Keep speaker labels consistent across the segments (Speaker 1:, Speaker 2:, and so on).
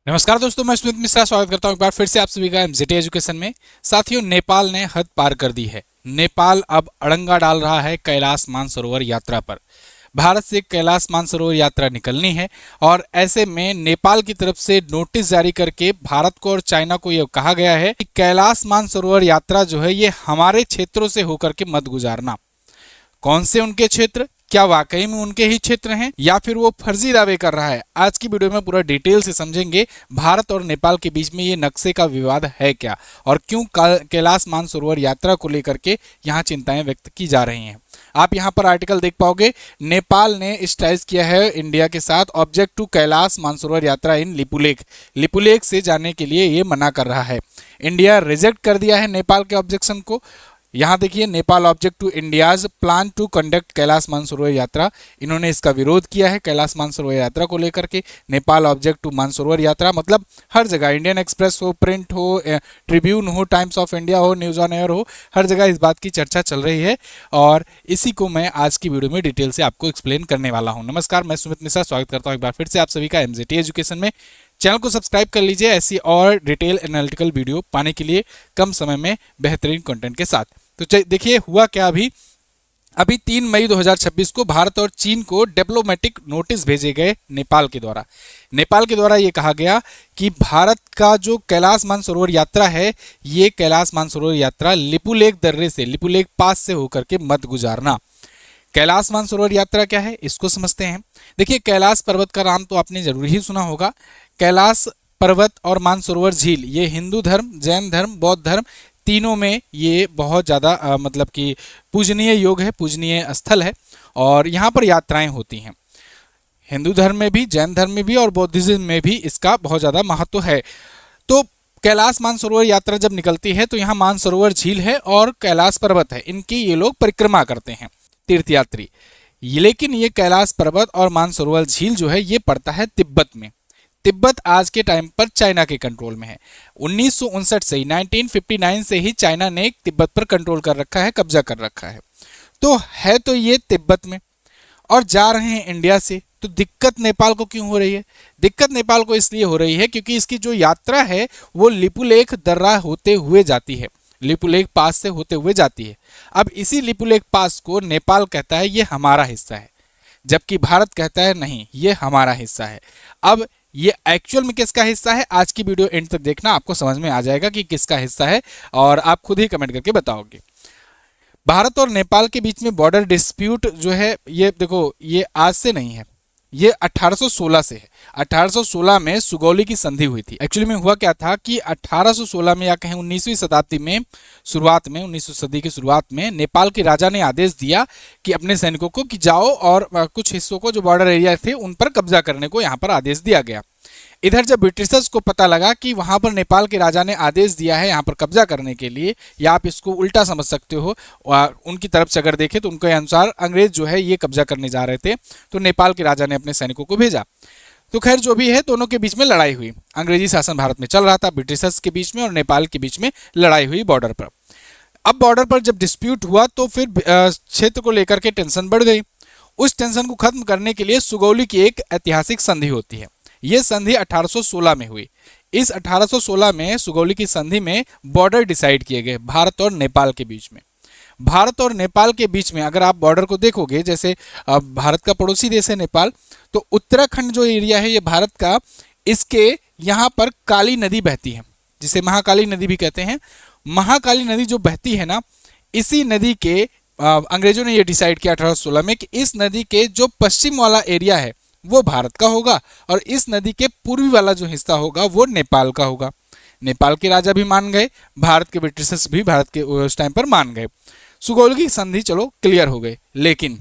Speaker 1: नमस्कार दोस्तों, मैं सुमित मिश्रा स्वागत करता हूं एक बार फिर से आप सभी का एमजेटी एजुकेशन में। साथियों, नेपाल ने हद पार कर दी है। नेपाल अब अड़ंगा डाल रहा है कैलाश मानसरोवर यात्रा पर। भारत से कैलाश मानसरोवर यात्रा निकलनी है और ऐसे में नेपाल की तरफ से नोटिस जारी करके भारत को और चाइना को यह कहा गया है कि कैलाश मानसरोवर यात्रा जो है ये हमारे क्षेत्रों से होकर के मत गुजारना। कौन से उनके क्षेत्र, क्या वाकई में उनके ही क्षेत्र हैं या फिर वो फर्जी दावे कर रहा है, आज की वीडियो में पूरा डिटेल से समझेंगे। भारत और नेपाल के बीच में ये नक्शे का विवाद है क्या और क्यों कैलाश मानसरोवर यात्रा को लेकर के यहाँ चिंताएं व्यक्त की जा रही हैं। आप यहाँ पर आर्टिकल देख पाओगे। नेपाल ने स्ट्राइक किया है इंडिया के साथ। ऑब्जेक्ट टू कैलाश मानसरोवर यात्रा इन लिपुलेख। लिपुलेख से जाने के लिए ये मना कर रहा है। इंडिया रिजेक्ट कर दिया है नेपाल के ऑब्जेक्शन को। यहाँ देखिए, Nepal object to India's plan to conduct Kailash Mansarovar Yatra. इन्होंने इसका विरोध किया है कैलाश मानसरोवर यात्रा को लेकर के। नेपाल ऑब्जेक्ट टू मानसरोवर यात्रा मतलब हर जगह, इंडियन एक्सप्रेस हो, प्रिंट हो, ट्रिब्यून हो, टाइम्स ऑफ इंडिया हो, न्यूज़ ऑन एयर हो, हर जगह इस बात की चर्चा चल रही है और इसी को मैं आज की वीडियो में डिटेल से आपको एक्सप्लेन करने वाला हूँ। नमस्कार, मैं सुमित मिश्रा स्वागत करता हूँ एक बार फिर से आप सभी का एमजेटी एजुकेशन में। चैनल को सब्सक्राइब कर लीजिए ऐसी और डिटेल एनालिटिकल वीडियो पाने के लिए, कम समय में बेहतरीन कंटेंट के साथ। तो देखिए हुआ क्या। अभी 3 मई 2026 को भारत और चीन को डिप्लोमेटिक नोटिस भेजे गए नेपाल के द्वारा। नेपाल के द्वारा ये कहा गया कि भारत का जो कैलाश मानसरोवर यात्रा है, ये कैलाश मानसरोवर यात्रा लिपुलेख दर्रे से, लिपुलेख पास से होकर के मत गुजारना। कैलाश मानसरोवर यात्रा क्या है, इसको समझते हैं। देखिए, कैलाश पर्वत का नाम तो आपने जरूर ही सुना होगा। कैलाश पर्वत और मानसरोवर झील, ये हिंदू धर्म, जैन धर्म, बौद्ध धर्म, तीनों में ये बहुत ज़्यादा मतलब कि पूजनीय योग है, पूजनीय स्थल है और यहाँ पर यात्राएं होती हैं। हिंदू धर्म में भी, जैन धर्म में भी और बौद्धिज्म में भी इसका बहुत ज़्यादा महत्व है। तो कैलाश मानसरोवर यात्रा जब निकलती है तो यहाँ मानसरोवर झील है और कैलाश पर्वत है, इनकी ये लोग परिक्रमा करते हैं तीर्थयात्री। लेकिन ये कैलाश पर्वत और मानसरोवर झील जो है ये पड़ता है तिब्बत में। तिब्बत आज के टाइम पर चाइना के कंट्रोल में है। 1959 से, 1959 से ही चाइना ने तिब्बत पर कंट्रोल कर रखा है, कब्जा कर रखा है। तो ये तिब्बत में और जा रहे हैं इंडिया से। तो दिक्कत नेपाल को क्यों हो रही है? दिक्कत नेपाल को इसलिए हो रही है क्योंकि इसकी जो यात्रा है वो लिपुलेख दर्रा होते हुए जाती है, लिपुलेख पास से होते हुए जाती है। अब इसी लिपुलेख पास को नेपाल कहता है ये हमारा हिस्सा है, जबकि भारत कहता है नहीं, ये हमारा हिस्सा है। अब ये एक्चुअल में किसका हिस्सा है, आज की वीडियो एंड तक देखना, आपको समझ में आ जाएगा कि किसका हिस्सा है और आप खुद ही कमेंट करके बताओगे। भारत और नेपाल के बीच में बॉर्डर डिस्प्यूट जो है, ये देखो, ये आज से नहीं है, ये 1816 से है। 1816 में सुगौली की संधि हुई थी। एक्चुअली में हुआ क्या था कि 1816 में या कहें 19वीं शताब्दी में शुरुआत में, 19वीं सदी की शुरुआत में नेपाल के राजा ने आदेश दिया कि अपने सैनिकों को कि जाओ और कुछ हिस्सों को जो बॉर्डर एरिया थे उन पर कब्जा करने को यहाँ पर आदेश दिया गया। इधर जब ब्रिटिशर्स को पता लगा कि वहां पर नेपाल के राजा ने आदेश दिया है यहाँ पर कब्जा करने के लिए, या आप इसको उल्टा समझ सकते हो, उनकी तरफ से अगर देखें तो उनके अनुसार अंग्रेज जो है ये कब्जा करने जा रहे थे, तो नेपाल के राजा ने अपने सैनिकों को भेजा। तो खैर जो भी है, दोनों के बीच में लड़ाई हुई। अंग्रेजी शासन भारत में चल रहा था, ब्रिटिशर्स के बीच में और नेपाल के बीच में लड़ाई हुई बॉर्डर पर। अब बॉर्डर पर जब डिस्प्यूट हुआ तो फिर क्षेत्र को लेकर के टेंशन बढ़ गई। उस टेंशन को खत्म करने के लिए सुगौली की एक ऐतिहासिक संधि होती है। ये संधि 1816 में हुई। इस 1816 में सुगौली की संधि में बॉर्डर डिसाइड किए गए भारत और नेपाल के बीच में। भारत और नेपाल के बीच में अगर आप बॉर्डर को देखोगे, जैसे भारत का पड़ोसी देश है नेपाल, तो उत्तराखंड जो एरिया है ये भारत का, इसके यहाँ पर काली नदी बहती है, जिसे महाकाली नदी भी कहते हैं। महाकाली नदी जो बहती है ना, इसी नदी के अंग्रेजों ने ये डिसाइड किया 1816 में कि इस नदी के जो पश्चिम वाला एरिया है वो भारत का होगा और इस नदी के पूर्वी वाला जो हिस्सा होगा वो नेपाल का होगा। नेपाल के राजा भी मान गए, भारत के ब्रिटिशर्स भी भारत के उस टाइम पर मान गए। सुगौली की संधि चलो क्लियर हो गई। लेकिन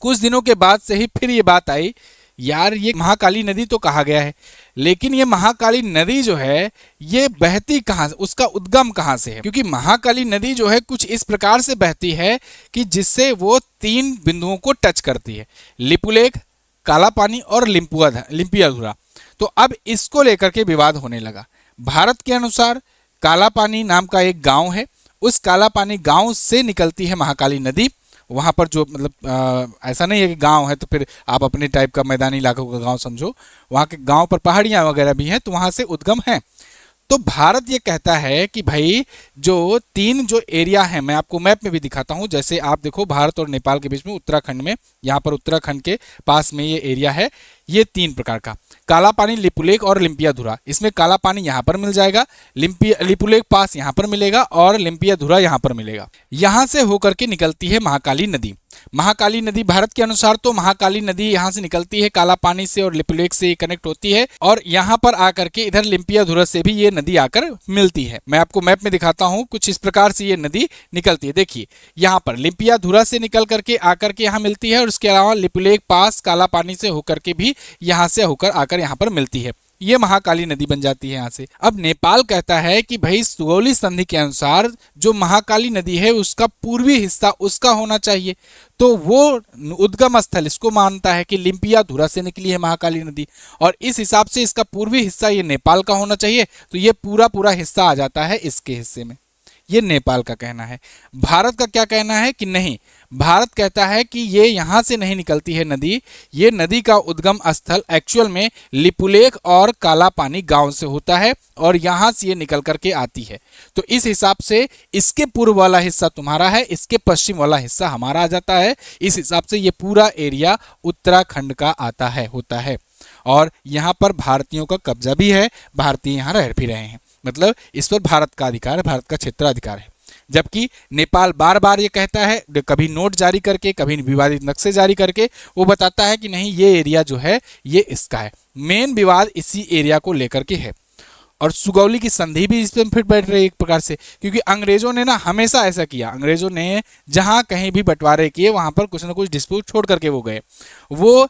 Speaker 1: कुछ दिनों के बाद से ही फिर ये बात आई, यार ये महाकाली नदी तो कहा गया है, लेकिन ये महाकाली नदी जो है ये बहती कहाँ से, उसका उद्गम कहाँ से है? क्योंकि महाकाली नदी जो है कुछ इस प्रकार से बहती है कि जिससे वो 3 बिंदुओं को टच करती है, लिपुलेख, काला पानी और लिम्पियाधुरा। तो अब इसको लेकर के विवाद होने लगा। भारत के अनुसार काला पानी नाम का एक गांव है, उस काला पानी गांव से निकलती है महाकाली नदी वहाँ पर जो मतलब ऐसा नहीं है कि गांव है तो फिर आप अपने टाइप का मैदानी इलाकों का गांव समझो, वहाँ के गांव पर पहाड़ियाँ वगैरह भी हैं, तो वहाँ से उद्गम है। तो भारत ये कहता है कि भाई जो तीन जो एरिया है, मैं आपको मैप में भी दिखाता हूं, जैसे आप देखो भारत और नेपाल के बीच में उत्तराखंड में, यहाँ पर उत्तराखंड के पास में ये एरिया है, ये तीन प्रकार का, काला पानी, लिपुलेख और लिम्पियाधुरा। इसमें काला पानी यहाँ पर मिल जाएगा, लिपुलेख पास यहाँ पर मिलेगा और लिम्पियाधुरा यहाँ पर मिलेगा। यहाँ से होकर के निकलती है महाकाली नदी। महाकाली नदी भारत के अनुसार तो महाकाली नदी यहाँ से निकलती है, काला पानी से और लिपुलेख से कनेक्ट होती है, और यहाँ पर आकर के इधर लिम्पियाधुरा से भी ये नदी आकर मिलती है। मैं आपको मैप में दिखाता हूँ, कुछ इस प्रकार से ये नदी निकलती है। देखिए यहाँ पर लिम्पियाधुरा से निकल करके आकर के यहाँ मिलती है, और उसके अलावा लिपुलेख पास काला पानी से होकर के भी यहाँ से होकर आकर यहाँ पर मिलती है। ये महाकाली नदी बन जाती है यहाँ से। अब नेपाल कहता है कि भाई सुगौली संधि के अनुसार जो महाकाली नदी है उसका पूर्वी हिस्सा उसका होना चाहिए, तो वो उद्गम स्थल इसको मानता है कि लिम्पियाधुरा से निकली है महाकाली नदी, और इस हिसाब से इसका पूर्वी हिस्सा ये नेपाल का होना चाहिए, तो ये पूरा हिस्सा आ जाता है इसके हिस्से में। ये नेपाल का कहना है। भारत का क्या कहना है कि नहीं, भारत कहता है कि ये यहाँ से नहीं निकलती है नदी, ये नदी का उद्गम स्थल एक्चुअल में लिपुलेख और काला पानी गांव से होता है, और यहाँ से ये निकल करके आती है। तो इस हिसाब से इसके पूर्व वाला हिस्सा तुम्हारा है, इसके पश्चिम वाला हिस्सा हमारा आ जाता है। इस हिसाब से ये पूरा एरिया उत्तराखंड का आता है, होता है, और यहाँ पर भारतीयों का कब्जा भी है, भारतीय यहाँ रह भी रहे हैं, मतलब इस पर भारत का अधिकार है, भारत का क्षेत्राधिकार है। जबकि नेपाल बार बार ये कहता है, कभी नोट जारी करके, कभी विवादित नक्शे जारी करके वो बताता है कि नहीं ये एरिया जो है ये इसका है। मेन विवाद इसी एरिया को लेकर के है, और सुगौली की संधि भी इस पर फिर बैठ रही है एक प्रकार से, क्योंकि अंग्रेजों ने ना हमेशा ऐसा किया, अंग्रेजों ने जहाँ कहीं भी बंटवारे किए वहाँ पर कुछ ना कुछ डिस्प्यूट छोड़ करके वो गए। वो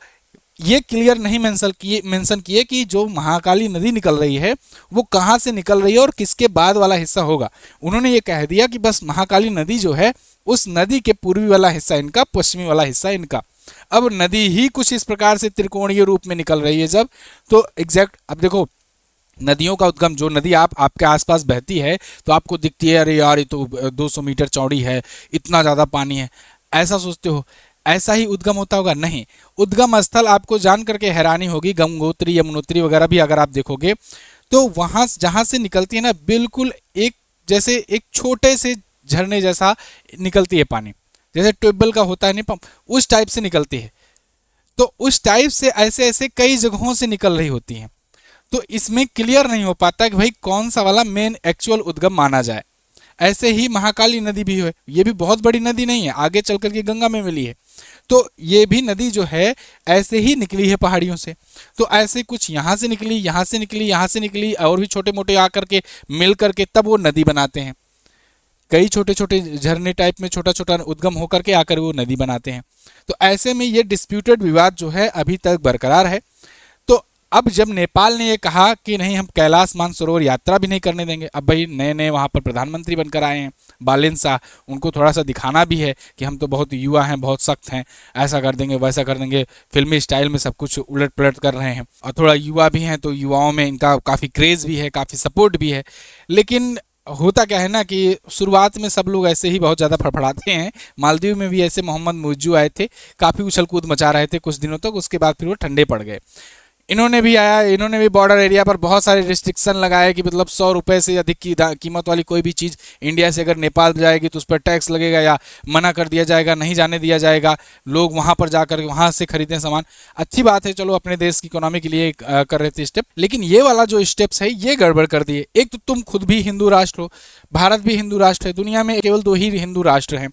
Speaker 1: ये क्लियर नहीं मेंशन किए कि जो महाकाली नदी निकल रही है वो कहाँ से निकल रही है और किसके बाद वाला हिस्सा होगा। उन्होंने ये कह दिया कि बस महाकाली नदी जो है उस नदी के पूर्वी वाला हिस्सा इनका, पश्चिमी वाला हिस्सा इनका। अब नदी ही कुछ इस प्रकार से त्रिकोणीय रूप में निकल रही है जब, तो एग्जैक्ट अब देखो नदियों का उद्गम, जो नदी आपके आसपास बहती है तो आपको दिखती है अरे यार ये तो 200 मीटर चौड़ी है, इतना ज़्यादा पानी है, ऐसा सोचते हो, ऐसा ही उद्गम होता होगा? नहीं, उद्गम स्थल आपको जान करके हैरानी होगी, गंगोत्री यमुनोत्री वगैरह भी अगर आप देखोगे तो वहाँ जहाँ से निकलती है ना, बिल्कुल एक जैसे एक छोटे से झरने जैसा निकलती है पानी, जैसे ट्यूबवेल का होता है नहीं पंप, उस टाइप से निकलती है। तो उस टाइप से ऐसे ऐसे कई जगहों से निकल रही होती हैं, तो इसमें क्लियर नहीं हो पाता कि भाई कौन सा वाला मेन एक्चुअल उद्गम माना जाए। ऐसे ही महाकाली नदी भी है, ये भी बहुत बड़ी नदी नहीं है, आगे चल करके गंगा में मिली है, तो ये भी नदी जो है ऐसे ही निकली है पहाड़ियों से। तो ऐसे कुछ यहाँ से निकली, यहाँ से निकली, यहाँ से निकली, और भी छोटे मोटे आकर के मिल करके तब वो नदी बनाते हैं। कई छोटे छोटे झरने टाइप में छोटा छोटा उद्गम होकर के आकर वो नदी बनाते हैं। तो ऐसे में ये डिस्प्यूटेड विवाद जो है अभी तक बरकरार है। तो अब जब नेपाल ने ये कहा कि नहीं हम कैलाश मानसरोवर यात्रा भी नहीं करने देंगे, अब भाई नए नए वहाँ पर प्रधानमंत्री बनकर आए हैं बालेन शाह, उनको थोड़ा सा दिखाना भी है कि हम तो बहुत युवा हैं, बहुत सख्त हैं, ऐसा कर देंगे वैसा कर देंगे, फिल्मी स्टाइल में सब कुछ उलट पलट कर रहे हैं, और थोड़ा युवा भी हैं तो युवाओं में इनका काफ़ी क्रेज़ भी है, काफ़ी सपोर्ट भी है। लेकिन होता क्या है ना कि शुरुआत में सब लोग ऐसे ही बहुत ज़्यादा फड़फड़ाते हैं। मालदीव में भी ऐसे मोहम्मद मुइज्जू आए थे, काफ़ी उछल कूद मचा रहे थे कुछ दिनों तक, उसके बाद फिर वो ठंडे पड़ गए। इन्होंने भी बॉर्डर एरिया पर बहुत सारे रिस्ट्रिक्शन लगाए कि मतलब 100 रुपये से अधिक की कीमत वाली कोई भी चीज़ इंडिया से अगर नेपाल जाएगी तो उस पर टैक्स लगेगा या मना कर दिया जाएगा, नहीं जाने दिया जाएगा, लोग वहाँ पर जाकर वहाँ से खरीदें सामान। अच्छी बात है, चलो अपने देश की इकोनॉमी के लिए कर रहे थे स्टेप, लेकिन ये वाला जो स्टेप्स है ये गड़बड़ कर दिए। एक तो तुम खुद भी हिंदू राष्ट्र हो, भारत भी हिंदू राष्ट्र है, दुनिया में केवल 2 ही हिंदू राष्ट्र हैं,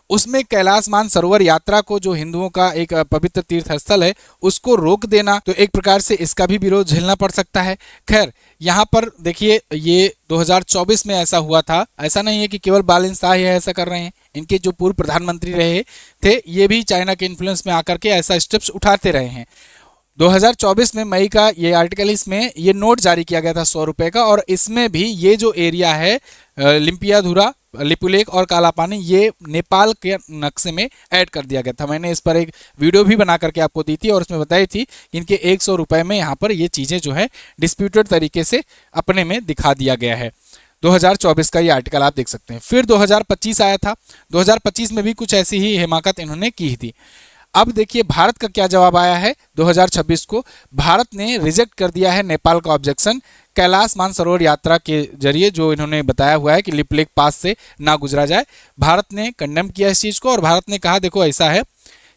Speaker 1: उसमें कैलाश मानसरोवर यात्रा को जो हिंदुओं का एक पवित्र तीर्थ स्थल है उसको रोक देना, तो एक प्रकार से इसका भी विरोध झेलना पड़ सकता है। खैर यहाँ पर देखिए ये 2024 में ऐसा हुआ था, ऐसा नहीं है कि केवल बालेन शाह ही ऐसा कर रहे हैं, इनके जो पूर्व प्रधानमंत्री रहे थे ये भी चाइना के इन्फ्लुएंस में आकर के ऐसा स्टेप्स उठाते रहे हैं। 2024 में मई का ये आर्टिकल, इसमें ये नोट जारी किया गया था 100 रुपये का, और इसमें भी ये जो एरिया है लिम्पियाधुरा, लिपुलेख और काला पानी, ये नेपाल के नक्शे में ऐड कर दिया गया था। मैंने इस पर एक वीडियो भी बना करके आपको दी थी और उसमें बताई थी कि इनके 100 रुपये में यहाँ पर ये चीज़ें जो है डिस्प्यूटेड तरीके से अपने में दिखा दिया गया है। 2024 का ये आर्टिकल आप देख सकते हैं। फिर 2025 आया था, 2025 में भी कुछ ऐसी ही हिमाकत इन्होंने की थी। अब देखिए भारत का क्या जवाब आया है 2026 को। भारत ने रिजेक्ट कर दिया है नेपाल का ऑब्जेक्शन, कैलाश मानसरोवर यात्रा के जरिए जो इन्होंने बताया हुआ है कि लिपलेख पास से ना गुजरा जाए। भारत ने कंडेम किया इस चीज़ को और भारत ने कहा देखो ऐसा है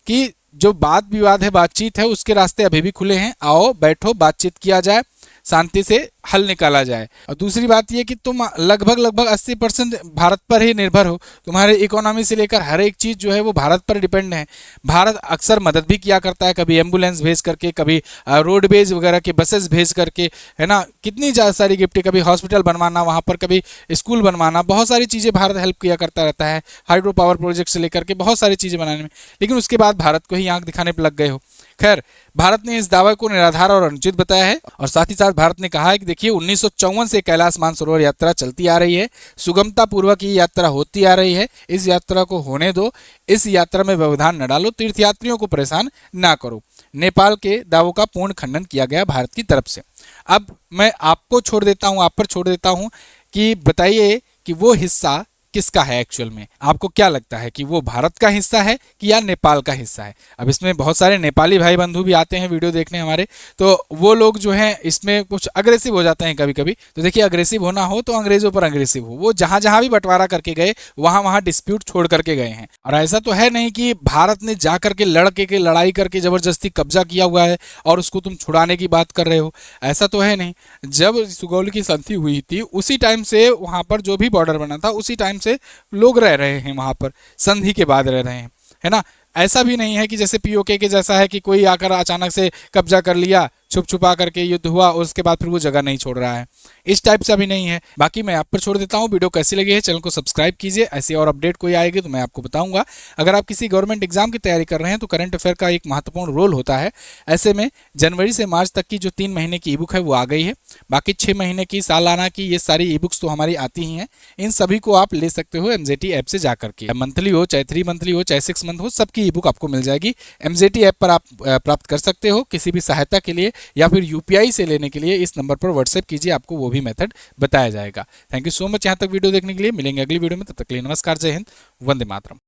Speaker 1: कि जो वाद विवाद है, बातचीत है, उसके रास्ते अभी भी खुले हैं, आओ बैठो बातचीत किया जाए, शांति से हल निकाला जाए। और दूसरी बात ये कि तुम लगभग 80% भारत पर ही निर्भर हो, तुम्हारे इकोनॉमी से लेकर हर एक चीज़ जो है वो भारत पर डिपेंड है। भारत अक्सर मदद भी किया करता है, कभी एम्बुलेंस भेज करके, कभी रोडवेज वगैरह के बसेस भेज करके, है ना, कितनी ज़्यादा सारी गिफ्टें, कभी हॉस्पिटल बनवाना वहाँ पर, कभी स्कूल बनवाना, बहुत सारी चीज़ें भारत हेल्प किया करता रहता है, हाइड्रो पावर प्रोजेक्ट से लेकर के बहुत सारी चीज़ें बनाने में। लेकिन उसके बाद भारत को ही आंख दिखाने पर लग गए हो। खैर, भारत ने इस दावे को निराधार और अनुचित बताया है और साथ ही साथ भारत ने कहा है कि देखिए 1954 से कैलाश मानसरोवर यात्रा चलती आ रही है, सुगमता पूर्वक ये यात्रा होती आ रही है, इस यात्रा को होने दो, इस यात्रा में व्यवधान न डालो, तीर्थयात्रियों को परेशान ना करो। नेपाल के दावों का पूर्ण खंडन किया गया भारत की तरफ से। अब मैं आपको छोड़ देता हूं, आप पर छोड़ देता हूं कि बताइए कि वो हिस्सा किसका है एक्चुअल में। आपको क्या लगता है कि वो भारत का हिस्सा है कि या नेपाल का हिस्सा है। अब इसमें बहुत सारे नेपाली भाई बंधु भी आते हैं वीडियो देखने हमारे, तो वो लोग जो हैं इसमें कुछ अग्रेसिव हो जाते हैं कभी कभी। तो देखिए अग्रेसिव होना हो तो अंग्रेजों पर अग्रेसिव हो, वो जहां जहां भी बंटवारा करके गए वहां वहां डिस्प्यूट छोड़ करके गए हैं। और ऐसा तो है नहीं कि भारत ने जा करके के लड़ाई करके जबरदस्ती कब्जा किया हुआ है और उसको तुम छुड़ाने की बात कर रहे हो, ऐसा तो है नहीं। जब सुगौली की संधि हुई थी उसी टाइम से वहां पर जो भी बॉर्डर बना था उसी टाइम से लोग रह रहे हैं वहां पर, संधि के बाद रह रहे हैं, है ना। ऐसा भी नहीं है कि जैसे पीओके के जैसा है कि कोई आकर अचानक से कब्जा कर लिया, छुप छुपा करके युद्ध हुआ और उसके बाद फिर वो जगह नहीं छोड़ रहा है, इस टाइप से भी नहीं है। बाकी मैं आप पर छोड़ देता हूँ, वीडियो कैसी लगी है चैनल को सब्सक्राइब कीजिए, ऐसी और अपडेट कोई आएगी तो मैं आपको बताऊंगा। अगर आप किसी गवर्नमेंट एग्जाम की तैयारी कर रहे हैं तो करंट अफेयर का एक महत्वपूर्ण रोल होता है। ऐसे में जनवरी से मार्च तक की जो 3 महीने की ई बुक है वो आ गई है, बाकी 6 महीने की, सालाना की, ये सारी ई बुक्स तो हमारी आती ही हैं। इन सभी को आप ले सकते हो एमजेटी ऐप से जाकर के, मंथली हो चाहे 3 मंथली हो चाहे 6 मंथ हो, सबकी ई बुक आपको मिल जाएगी। एमजेटी ऐप पर आप प्राप्त कर सकते हो। किसी भी सहायता के लिए या फिर यूपीआई से लेने के लिए इस नंबर पर व्हाट्सएप कीजिए, आपको वो भी मेथड बताया जाएगा। थैंक यू सो मच यहाँ तक वीडियो देखने के लिए। मिलेंगे अगली वीडियो में, तब तक के लिए नमस्कार, जय हिंद, वंदे मातरम।